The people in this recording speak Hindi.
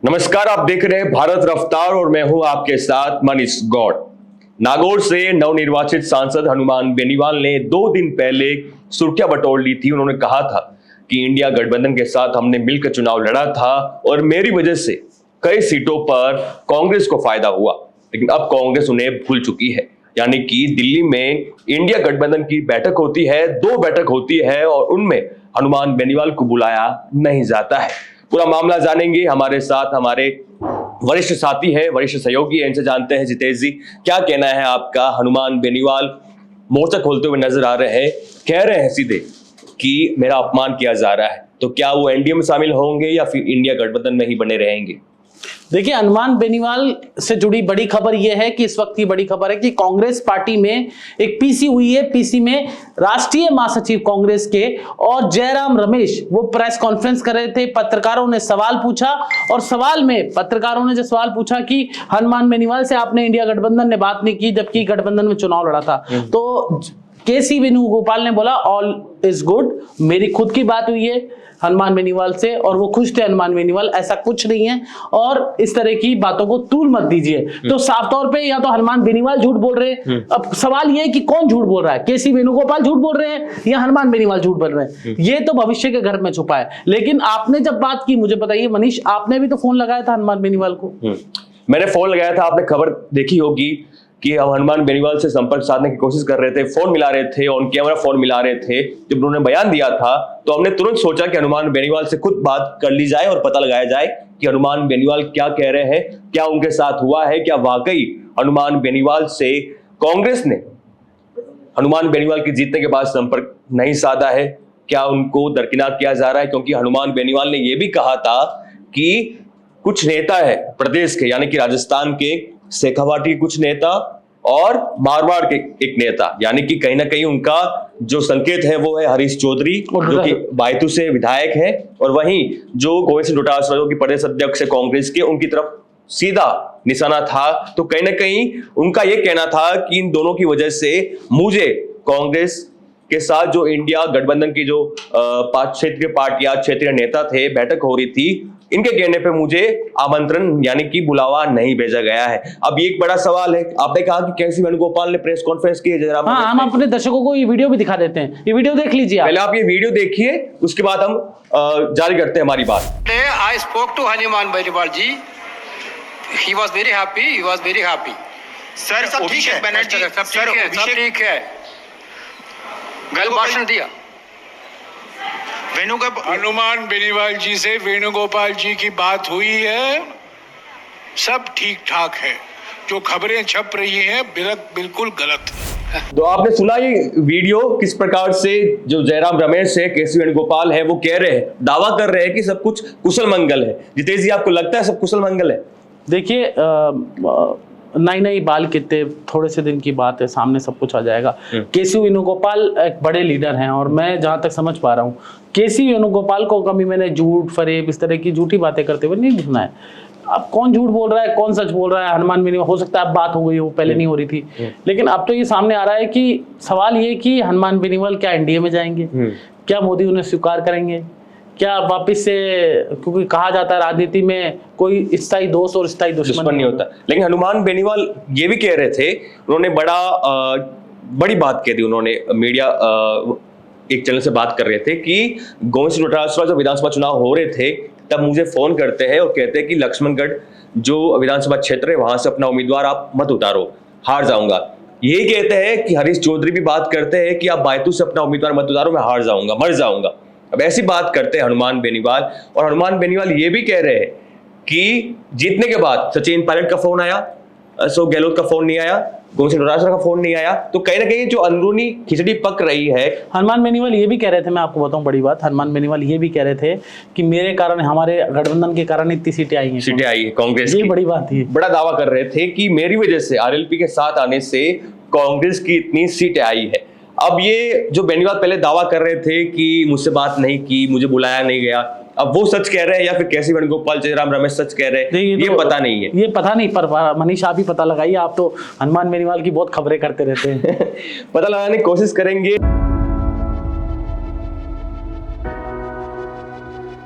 नमस्कार, आप देख रहे हैं भारत रफ्तार और मैं हूं आपके साथ मनीष गौड़। नागौर से नवनिर्वाचित सांसद हनुमान बेनीवाल ने 2 दिन पहले सुर्खियां बटोर ली थी। उन्होंने कहा था कि इंडिया गठबंधन के साथ हमने मिलकर चुनाव लड़ा था और मेरी वजह से कई सीटों पर कांग्रेस को फायदा हुआ, लेकिन अब कांग्रेस उन्हें भूल चुकी है। यानी कि दिल्ली में इंडिया गठबंधन की बैठक होती है, 2 बैठक होती है और उनमें हनुमान बेनीवाल को बुलाया नहीं जाता है। पूरा मामला जानेंगे। हमारे साथ हमारे वरिष्ठ साथी है, वरिष्ठ सहयोगी है, इनसे जानते हैं। जितेश जी, क्या कहना है आपका? हनुमान बेनीवाल मोर्चा खोलते हुए नजर आ रहे हैं, कह रहे हैं सीधे कि मेरा अपमान किया जा रहा है, तो क्या वो एनडीए में शामिल होंगे या फिर इंडिया गठबंधन में ही बने रहेंगे? देखिए, हनुमान बेनीवाल से जुड़ी बड़ी खबर यह है कि इस वक्त की बड़ी खबर है कि कांग्रेस पार्टी में एक पीसी हुई है। पीसी में राष्ट्रीय महासचिव कांग्रेस के और जयराम रमेश वो प्रेस कॉन्फ्रेंस कर रहे थे। पत्रकारों ने सवाल पूछा और सवाल में पत्रकारों ने जो सवाल पूछा कि हनुमान बेनीवाल से आपने इंडिया गठबंधन ने बात नहीं की जबकि गठबंधन में चुनाव लड़ा था, तो केसी वेणुगोपाल ने बोला ऑल इज गुड, मेरी खुद की बात हुई है हनुमान बेनीवाल से और वो खुश थे। हनुमान बेनीवाल ऐसा कुछ नहीं है और इस तरह की बातों को तूल मत दीजिए। तो साफ तौर पे या तो हनुमान बेनीवाल झूठ बोल रहे हैं। अब सवाल ये है कि कौन झूठ बोल रहा है, केसी वेणुगोपाल झूठ बोल रहे हैं या हनुमान बेनीवाल झूठ बोल रहे हैं? ये तो भविष्य के घर में छुपा है। लेकिन आपने जब बात की, मुझे बताइए मनीष, आपने भी तो फोन लगाया था हनुमान बेनीवाल को। मैंने फोन लगाया था, आपने खबर देखी होगी कि हम हनुमान बेनीवाल से संपर्क साधने की कोशिश कर रहे थे, फोन मिला रहे थे, ऑन कैमरा फोन मिला रहे थे। जब उन्होंने बयान दिया था तो हमने तुरंत सोचा कि हनुमान बेनीवाल से खुद बात कर ली जाए और पता लगाया जाए कि हनुमान बेनीवाल क्या कह रहे हैं, क्या उनके साथ हुआ है, क्या वाकई हनुमान बेनीवाल से कांग्रेस ने हनुमान बेनीवाल की जीतने के बाद संपर्क नहीं साधा है, क्या उनको दरकिनार किया जा रहा है। क्योंकि हनुमान बेनीवाल ने यह भी कहा था कि कुछ नेता है प्रदेश के, यानी कि राजस्थान के शेखावाटी के कुछ नेता और मारवाड़ के एक नेता, यानी कि कहीं ना कहीं उनका जो संकेत है वो है हरीश चौधरी जो कि बायतू से विधायक है, और वहीं जो गोविंद सिंह डोटासरा जो कि प्रदेश अध्यक्ष है कांग्रेस के, उनकी तरफ सीधा निशाना था। तो कहीं ना कहीं उनका यह कहना था कि इन दोनों की वजह से मुझे कांग्रेस के साथ जो इंडिया गठबंधन की जो 5 क्षेत्रीय पार्टियां, क्षेत्रीय नेता थे, बैठक हो रही थी, इनके कहने पे मुझे आमंत्रण यानी कि बुलावा नहीं भेजा गया है। अब ये एक बड़ा सवाल है। आपने कहा कि केसी वेणुगोपाल ने प्रेस कॉन्फ्रेंस की है। हाँ, हम अपने दर्शकों को ये वीडियो भी दिखा देते हैं, ये वीडियो देख लीजिए। पहले आप ये वीडियो देखिए, उसके बाद हम जारी करते हैं हमारी बात। I spoke to Hanuman Beniwal ji, he was very happy। Sir सब ठीक है, बनर्जी सब ठीक है, गल भाषण दिया। हनुमान बेनीवाल जी से वेणुगोपाल जी की बात हुई है, सब ठीक ठाक है। जो खबरें छप रही हैं बिल्कुल गलत है। तो आपने सुना ये वीडियो किस प्रकार से जो जयराम रमेश है, केसी वेणुगोपाल है, वो कह रहे हैं, दावा कर रहे हैं कि सब कुछ कुशल मंगल है। जितेश जी, आपको लगता है सब कुशल मंगल है? देखिए, नई बाल कितने थोड़े से दिन की बात है, सामने सब कुछ आ जाएगा। केसी वेणुगोपाल एक बड़े लीडर हैं और मैं जहां तक समझ पा रहा हूं, केसी वेणुगोपाल को कभी मैंने झूठ फरेब इस तरह की झूठी बातें करते हुए नहीं सुना है। अब कौन झूठ बोल रहा है, कौन सच बोल रहा है, हनुमान बेनीवाल, हो सकता है अब बात हो गई हो, पहले नहीं हो रही थी, लेकिन अब तो ये सामने आ रहा है कि सवाल ये कि हनुमान बेनीवाल क्या एनडीए में जाएंगे, क्या मोदी उन्हें स्वीकार करेंगे, क्या वापस से, क्योंकि कहा जाता है राजनीति में कोई स्थायी दोस्त और स्थायी दुश्मन नहीं होता। लेकिन हनुमान बेनीवाल ये भी कह रहे थे, उन्होंने बड़ी बात कह दी। उन्होंने मीडिया एक चैनल से बात कर रहे थे कि गोविंद सिंह डोटासरा जब विधानसभा चुनाव हो रहे थे तब मुझे फोन करते हैं और कहते हैं कि लक्ष्मणगढ़ जो विधानसभा क्षेत्र है वहां से अपना उम्मीदवार आप मत उतारो, हार जाऊंगा। यही कहते हैं कि हरीश चौधरी भी बात करते हैं कि आप बायतू से अपना उम्मीदवार मत उतारो, मैं हार जाऊंगा, मर जाऊंगा। अब ऐसी बात करते हैं हनुमान बेनीवाल। और हनुमान बेनीवाल ये भी कह रहे हैं कि जीतने के बाद सचिन पायलट का फोन आया, अशोक गहलोत का फोन नहीं आया, गोविंद सिंह डोटासरा का फोन नहीं आया। तो कहीं ना कहीं जो अंदरूनी खिचड़ी पक रही है। हनुमान बेनीवाल ये भी कह रहे थे, मैं आपको बताऊं बड़ी बात, हनुमान बेनीवाल ये भी कह रहे थे कि मेरे कारण, हमारे गठबंधन के कारण इतनी सीटें आई हैं कांग्रेस की। ये बड़ी बात थी, बड़ा दावा कर रहे थे कि मेरी वजह से, आरएलपी के साथ आने से कांग्रेस की इतनी सीटें आई है। अब ये जो बेनीवाल पहले दावा कर रहे थे कि मुझसे बात नहीं की, मुझे बुलाया नहीं गया, अब वो सच कह रहे हैं या फिर केसी वेणुगोपाल, जयराम रमेश सच कह रहे हैं, ये तो पता नहीं है। ये पता नहीं, पर मनीष आप ही पता लगाइए, आप तो हनुमान बेनीवाल की बहुत खबरें करते रहते हैं। पता लगाने की कोशिश करेंगे।